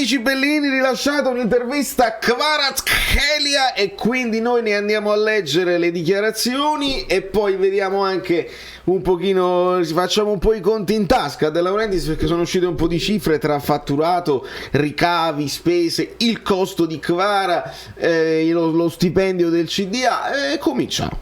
amici bellini, rilasciata un'intervista a Kvaratskhelia e quindi noi ne andiamo a leggere le dichiarazioni e poi vediamo anche un pochino, facciamo un po' i conti in tasca De Laurentiis, perché sono uscite un po' di cifre tra fatturato, ricavi, spese, il costo di Kvara, lo stipendio del CDA e cominciamo.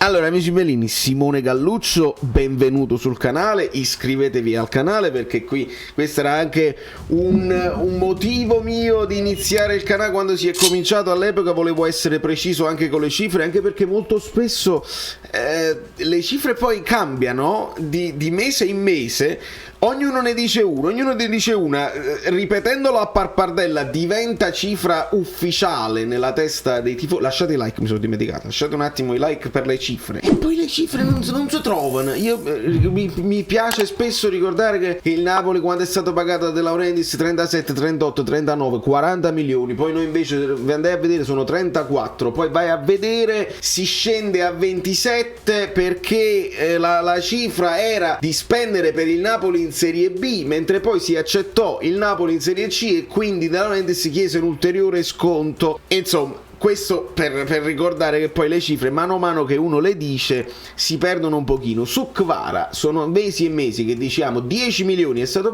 Allora amici bellini, Simone Galluccio, benvenuto sul canale, iscrivetevi al canale perché questo era anche un motivo mio di iniziare il canale quando si è cominciato. All'epoca volevo essere preciso anche con le cifre, anche perché molto spesso le cifre poi cambiano di mese in mese. Ognuno ne dice una, ripetendolo a pappardella diventa cifra ufficiale nella testa dei tifosi. Lasciate i like, mi sono dimenticato, lasciate un attimo i like per le cifre. E poi le cifre non si trovano. Mi piace spesso ricordare che il Napoli, quando è stato pagato da De Laurentiis, 37, 38, 39, 40 milioni, poi noi invece andai a vedere sono 34, poi vai a vedere si scende a 27 perché la cifra era di spendere per il Napoli in Serie B, mentre poi si accettò il Napoli in Serie C e quindi De Laurentiis chiese un ulteriore sconto. Insomma, questo per ricordare che poi le cifre mano a mano che uno le dice si perdono un pochino. Su Kvara sono mesi e mesi che diciamo 10 milioni è stato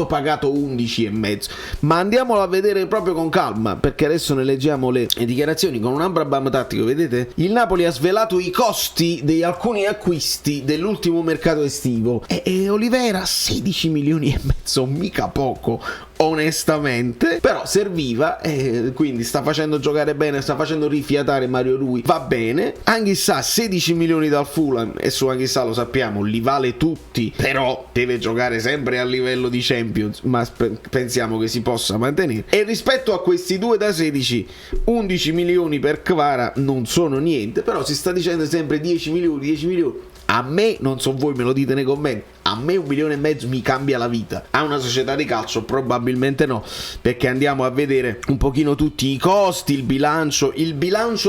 pagato 11 e mezzo, ma andiamolo a vedere proprio con calma, perché adesso ne leggiamo le dichiarazioni con un Ambrabam tattico. Vedete? Il Napoli ha svelato i costi di alcuni acquisti dell'ultimo mercato estivo e Olivera 16 milioni e mezzo, mica poco onestamente, però serviva e quindi sta facendo giocare bene, sta facendo rifiatare Mario Rui, va bene. Anghissà 16 milioni dal Fulham e su Anghissà lo sappiamo, li vale tutti, però deve giocare sempre a livello di Champions, ma pensiamo che si possa mantenere. E rispetto a questi due da 16, 11 milioni per Kvara non sono niente, però si sta dicendo sempre 10 milioni. A me, non so voi, me lo dite nei commenti, a me 1,5 milioni mi cambia la vita. A una società di calcio probabilmente no, perché andiamo a vedere un pochino tutti i costi, il bilancio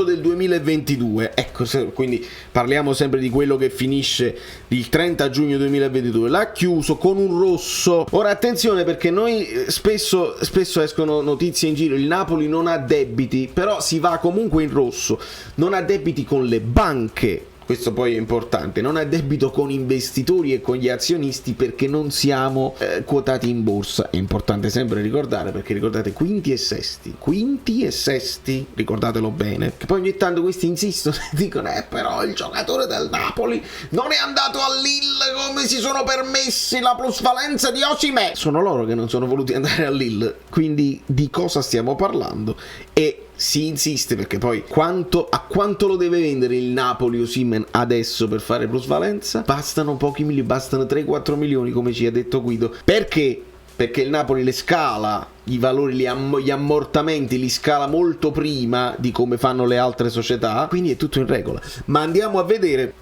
del 2022. Ecco, quindi parliamo sempre di quello che finisce il 30 giugno 2022. L'ha chiuso con un rosso. Ora attenzione, perché noi spesso escono notizie in giro, il Napoli non ha debiti, però si va comunque in rosso. Non ha debiti con le banche. Questo poi è importante, non ha debito con investitori e con gli azionisti perché non siamo quotati in borsa. È importante sempre ricordare, perché ricordate quinti e sesti, ricordatelo bene, che poi ogni tanto questi insistono e dicono però il giocatore del Napoli non è andato a Lille, come si sono permessi la plusvalenza di Osimhen. Sono loro che non sono voluti andare a Lille, quindi di cosa stiamo parlando? E si insiste perché poi a quanto lo deve vendere il Napoli Osimhen adesso per fare plusvalenza? Bastano pochi milioni, bastano 3-4 milioni come ci ha detto Guido. Perché? Perché il Napoli le scala, i valori, gli ammortamenti li scala molto prima di come fanno le altre società, quindi è tutto in regola. Ma andiamo a vedere,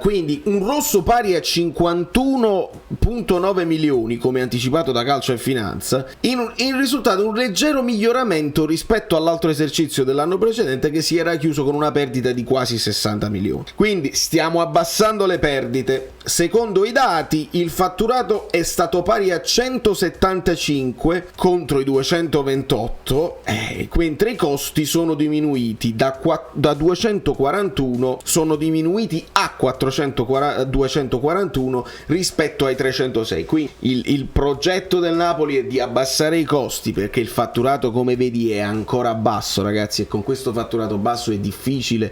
quindi un rosso pari a 51,9 milioni come anticipato da Calcio e Finanza, in risultato un leggero miglioramento rispetto all'altro esercizio dell'anno precedente che si era chiuso con una perdita di quasi 60 milioni. Quindi stiamo abbassando le perdite. Secondo i dati il fatturato è stato pari a 175 contro i 228, mentre i costi sono diminuiti da 241, sono diminuiti a 241 rispetto ai 306. Quindi il progetto del Napoli è di abbassare i costi, perché il fatturato, come vedi, è ancora basso, ragazzi, e con questo fatturato basso è difficile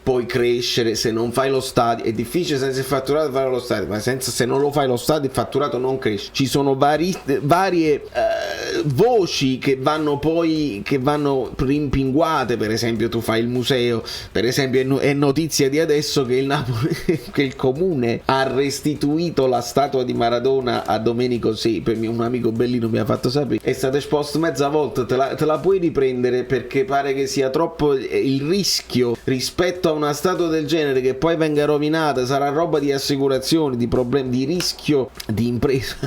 poi crescere. Se non fai lo stadio è difficile senza il fatturato fare lo stadio, ma se non lo fai lo stadio il fatturato non cresce. Ci sono varie voci che vanno rimpinguate. Per esempio tu fai il museo, per esempio è notizia di adesso che che il comune ha restituito la statua di Maradona a Domenico Sepe. Un amico bellino mi ha fatto sapere, è stata esposta mezza volta, te la puoi riprendere perché pare che sia troppo il rischio rispetto a una statua del genere che poi venga rovinata, sarà roba di assicurazioni, di problemi, di rischio di impresa.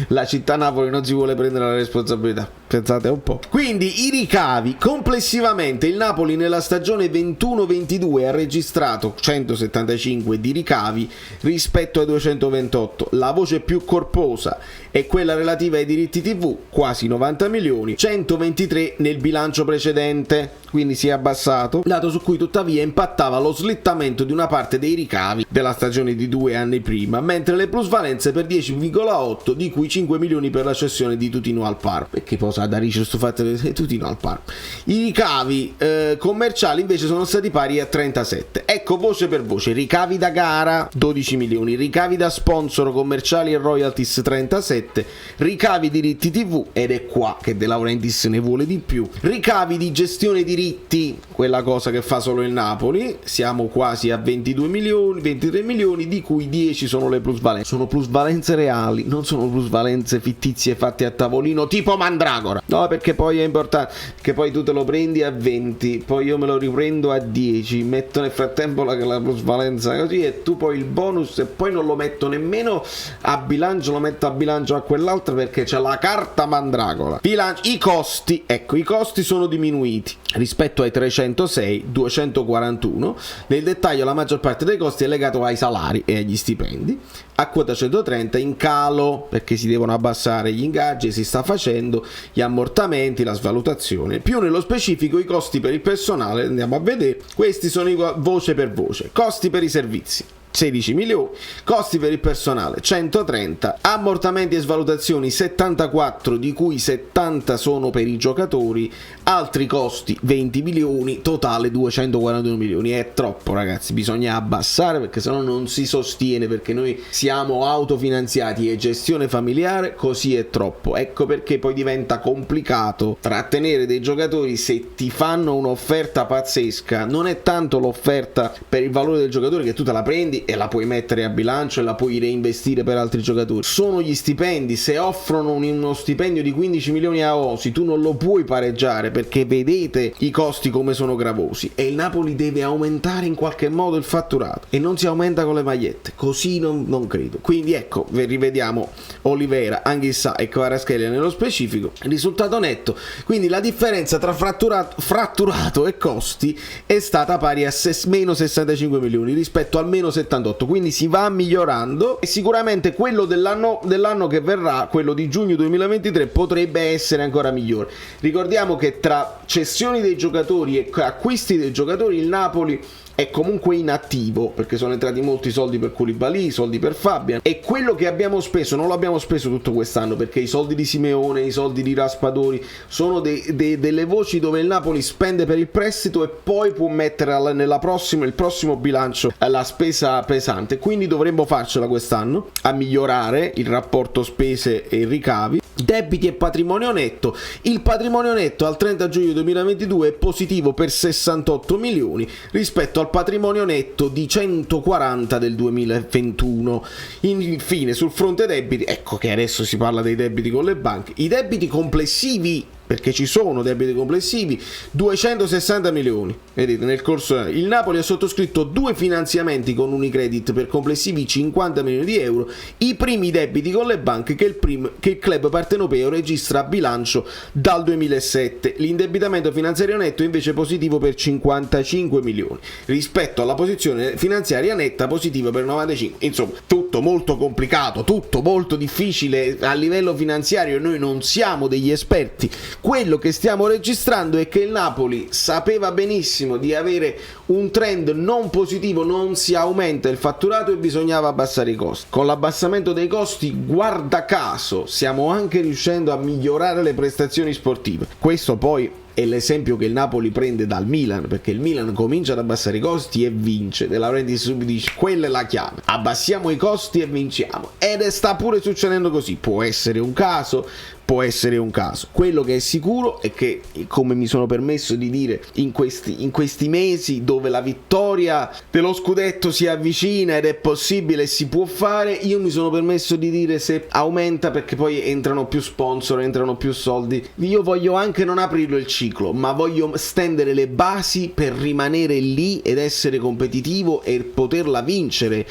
La città Napoli non si vuole prendere la responsabilità, pensate un po'. Quindi i ricavi complessivamente, il Napoli nella stagione 21-22 ha registrato 175 di ricavi rispetto ai 228. La voce più corposa è quella relativa ai diritti TV, quasi 90 milioni, 123 nel bilancio precedente, quindi si è abbassato, dato su cui tuttavia impattava lo slittamento di una parte dei ricavi della stagione di 2 anni prima, mentre le plusvalenze per 10,8, di cui 5 milioni per la cessione di Tutino al Parma, perché poi sa da riccio sto fatto di Tutino al Parma. I ricavi commerciali invece sono stati pari a 37. Ecco, voce per voce: ricavi da gara 12 milioni, ricavi da sponsor commerciali e royalties 37, ricavi diritti TV, ed è qua che De Laurentiis ne vuole di più, ricavi di gestione diritti, quella cosa che fa solo il Napoli, siamo quasi a 22 milioni, 23 milioni, di cui 10 sono le plusvalenze. Sono plusvalenze reali, non sono plusvalenze fittizie fatte a tavolino tipo Mandragora. No, perché poi è importante che poi tu te lo prendi a 20, poi io me lo riprendo a 10, metto nel frattempo la plusvalenza così, e tu poi il bonus, e poi non lo metto nemmeno a bilancio, lo metto a bilancio a quell'altro perché c'è la carta Mandragola. I costi, ecco, i costi sono diminuiti rispetto ai 306, 241. Nel dettaglio la maggior parte dei costi è legato ai salari e agli stipendi. A quota 130 in calo perché si devono abbassare gli ingaggi, si sta facendo, gli ammortamenti, la svalutazione. Più nello specifico i costi per il personale, andiamo a vedere, questi sono voce per voce. Costi per i servizi 16 milioni, costi per il personale 130, ammortamenti e svalutazioni 74, di cui 70 sono per i giocatori, altri costi 20 milioni, totale 241 milioni. È troppo, ragazzi, bisogna abbassare perché sennò non si sostiene, perché noi siamo autofinanziati e gestione familiare, così è troppo. Ecco perché poi diventa complicato trattenere dei giocatori se ti fanno un'offerta pazzesca. Non è tanto l'offerta per il valore del giocatore, che tu te la prendi e la puoi mettere a bilancio e la puoi reinvestire per altri giocatori, sono gli stipendi. Se offrono uno stipendio di 15 milioni a Osi, tu non lo puoi pareggiare perché vedete i costi come sono gravosi, e il Napoli deve aumentare in qualche modo il fatturato e non si aumenta con le magliette, così non credo. Quindi ecco, rivediamo Olivera, Anghissà e Kvaratskhelia nello specifico. Risultato netto, quindi la differenza tra fratturato e costi è stata pari a meno 65 milioni rispetto al meno 78, quindi si va migliorando, e sicuramente quello dell'anno che verrà, quello di giugno 2023, potrebbe essere ancora migliore. Ricordiamo che tra cessioni dei giocatori e acquisti dei giocatori il Napoli è comunque inattivo, perché sono entrati molti soldi per Koulibaly, soldi per Fabian, e quello che abbiamo speso non lo abbiamo speso tutto quest'anno, perché i soldi di Simeone, i soldi di Raspadori sono delle voci dove il Napoli spende per il prestito e poi può mettere il prossimo bilancio la spesa pesante. Quindi dovremmo farcela quest'anno a migliorare il rapporto spese e ricavi. Debiti e patrimonio netto. Il patrimonio netto al 30 giugno 2022 è positivo per 68 milioni rispetto al patrimonio netto di 140 del 2021. Infine, sul fronte debiti, ecco che adesso si parla dei debiti con le banche. I debiti complessivi, perché ci sono debiti complessivi, 260 milioni. Vedete, nel corso il Napoli ha sottoscritto 2 finanziamenti con Unicredit per complessivi 50 milioni di euro, i primi debiti con le banche che il club partenopeo registra a bilancio dal 2007. L'indebitamento finanziario netto è invece positivo per 55 milioni rispetto alla posizione finanziaria netta positiva per 95. Insomma, tutto molto complicato, tutto molto difficile a livello finanziario. Noi non siamo degli esperti. Quello che stiamo registrando è che il Napoli sapeva benissimo di avere un trend non positivo, non si aumenta il fatturato e bisognava abbassare i costi. Con l'abbassamento dei costi, guarda caso, stiamo anche riuscendo a migliorare le prestazioni sportive. Questo poi è l'esempio che il Napoli prende dal Milan, perché il Milan comincia ad abbassare i costi e vince. De Laurentiis subito dice: quella è la chiave, abbassiamo i costi e vinciamo, ed sta pure succedendo così. Può essere un caso, può essere un caso. Quello che è sicuro è che, come mi sono permesso di dire in questi mesi dove la vittoria dello scudetto si avvicina ed è possibile e si può fare, io mi sono permesso di dire se aumenta, perché poi entrano più sponsor, entrano più soldi, io voglio anche non aprirlo il ciclo, ma voglio stendere le basi per rimanere lì ed essere competitivo e poterla vincere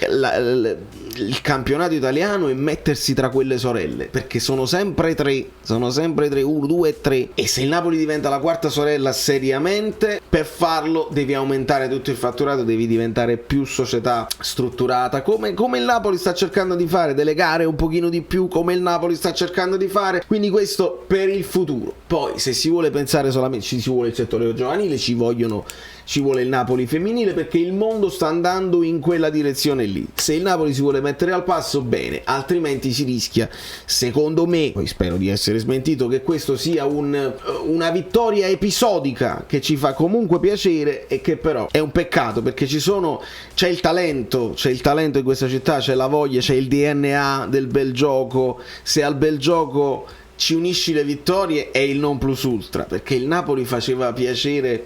il campionato italiano e mettersi tra quelle sorelle, perché sono sempre tre, 1, 2 e 3, e se il Napoli diventa la quarta sorella seriamente, per farlo devi aumentare tutto il fatturato, devi diventare più società strutturata, come il Napoli sta cercando di fare, delegare un pochino di più come il Napoli sta cercando di fare, quindi questo per il futuro. Poi se si vuole pensare solamente, ci vuole il settore giovanile, ci vuole il Napoli femminile, perché il mondo sta andando in quella direzione lì. Se il Napoli si vuole mettere al passo, bene, altrimenti si rischia, secondo me, poi spero di essere smentito, che questo sia una vittoria episodica che ci fa comunque piacere e che però è un peccato, perché c'è il talento in questa città, c'è la voglia, c'è il DNA del bel gioco. Se al bel gioco ci unisci le vittorie è il non plus ultra, perché il Napoli faceva piacere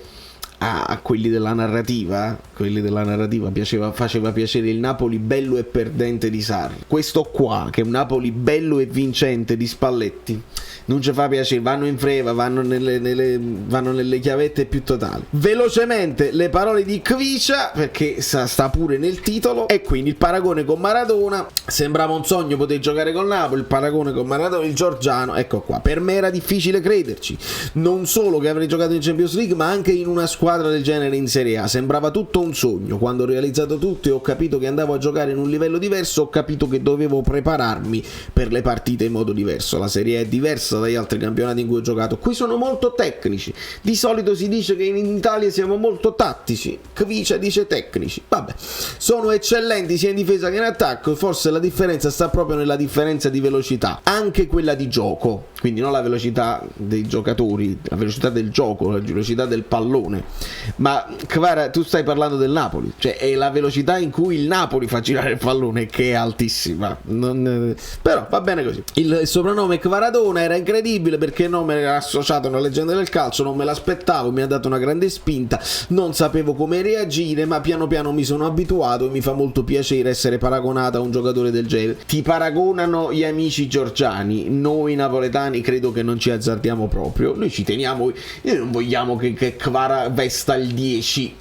a quelli della narrativa faceva piacere il Napoli bello e perdente di Sarri. Questo qua, che è un Napoli bello e vincente di Spalletti, non ci fa piacere, vanno in freva, vanno nelle chiavette più totali. Velocemente le parole di Kvicia, perché sta pure nel titolo, e quindi il paragone con Maradona, sembrava un sogno poter giocare con Napoli, il paragone con Maradona, il Giorgiano, ecco qua. Per me era difficile crederci, non solo che avrei giocato in Champions League, ma anche in una squadra del genere in Serie A. Sembrava tutto un sogno. Quando ho realizzato tutto e ho capito che andavo a giocare in un livello diverso, ho capito che dovevo prepararmi per le partite in modo diverso. La Serie A è diversa dagli altri campionati in cui ho giocato. Qui sono molto tecnici. Di solito si dice che in Italia siamo molto tattici. Kvicia dice tecnici. Vabbè, sono eccellenti sia in difesa che in attacco. Forse la differenza sta proprio nella differenza di velocità, anche quella di gioco. Quindi non la velocità dei giocatori, la velocità del gioco, la velocità del pallone. Ma Kvara, tu stai parlando del Napoli, cioè è la velocità in cui il Napoli fa girare il pallone che è altissima. Però va bene così. Il soprannome Kvaradona era incredibile, perché non me l'era associato a una leggenda del calcio, non me l'aspettavo, mi ha dato una grande spinta, non sapevo come reagire, ma piano piano mi sono abituato e mi fa molto piacere essere paragonato a un giocatore del genere. Ti paragonano gli amici georgiani, noi napoletani credo che non ci azzardiamo proprio, noi ci teniamo, noi non vogliamo che Kvara vesta il 10,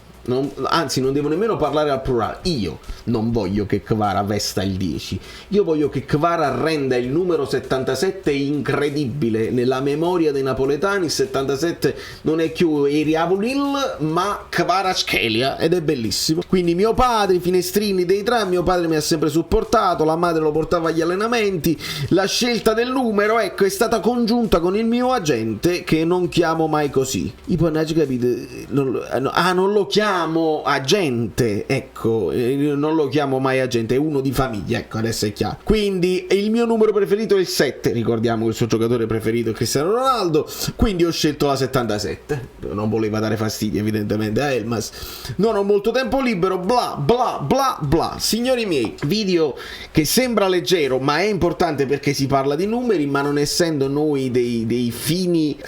anzi non devo nemmeno parlare al plurale. Io non voglio che Kvara vesta il 10, io voglio che Kvara renda il numero 77 incredibile nella memoria dei napoletani. Il 77 non è più Eriavolil ma Kvaratskhelia, ed è bellissimo. Quindi mio padre, i finestrini dei tram, mio padre mi ha sempre supportato, la madre lo portava agli allenamenti, la scelta del numero, ecco, è stata congiunta con il mio agente, che non chiamo mai così. I pannaggi, capite? Non lo chiamo agente, ecco, non lo chiamo mai agente, è uno di famiglia, ecco, adesso è chiaro. Quindi il mio numero preferito è il 7, ricordiamo che il suo giocatore preferito è Cristiano Ronaldo, quindi ho scelto la 77, non voleva dare fastidio evidentemente a Elmas, non ho molto tempo libero, bla bla bla bla. Signori miei, video che sembra leggero ma è importante perché si parla di numeri, ma non essendo noi dei fini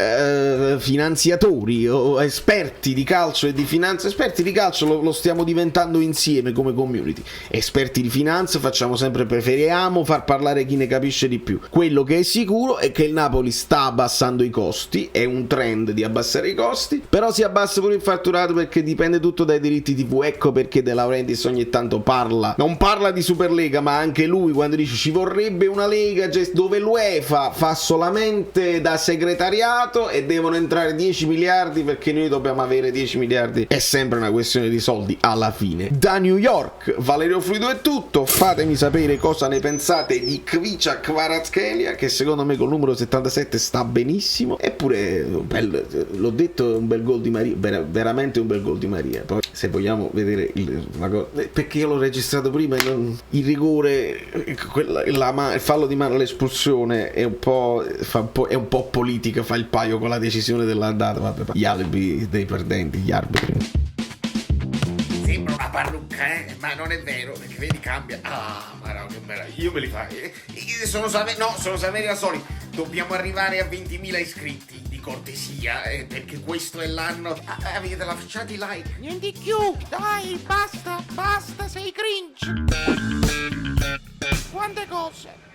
finanziatori o esperti di calcio e di finanza, esperti di calcio lo stiamo diventando insieme come community, esperti di finanza preferiamo far parlare chi ne capisce di più. Quello che è sicuro è che il Napoli sta abbassando i costi, è un trend di abbassare i costi, però si abbassa pure il fatturato perché dipende tutto dai diritti TV. Ecco perché De Laurentiis ogni tanto non parla di Superlega, ma anche lui quando dice ci vorrebbe una Lega dove l'UEFA fa solamente da segretariato e devono entrare 10 miliardi perché noi dobbiamo avere 10 miliardi, è sempre una questione di soldi alla fine. Da New York, Valerio Fluido è tutto, fatemi sapere cosa ne pensate di Kvicia Kvaratskhelia, che secondo me col numero 77 sta benissimo, eppure l'ho detto, è un bel gol di Maria, veramente un bel gol di Maria. Poi se vogliamo vedere perché io l'ho registrato prima, il rigore, il fallo di mano, l'espulsione è un po' politica, fa il paio con la decisione dell'andata, vabbè, gli alibi dei perdenti, gli arbitri. Sembra una la parrucca, ma non è vero, perché vedi cambia. Ah, ma no, che meraviglia, io me li fai. Sono Saverio Asoli. Dobbiamo arrivare a 20.000 iscritti, di cortesia, perché questo è l'anno. Avete lasciato i like. Niente più, dai, basta, sei cringe. Quante cose.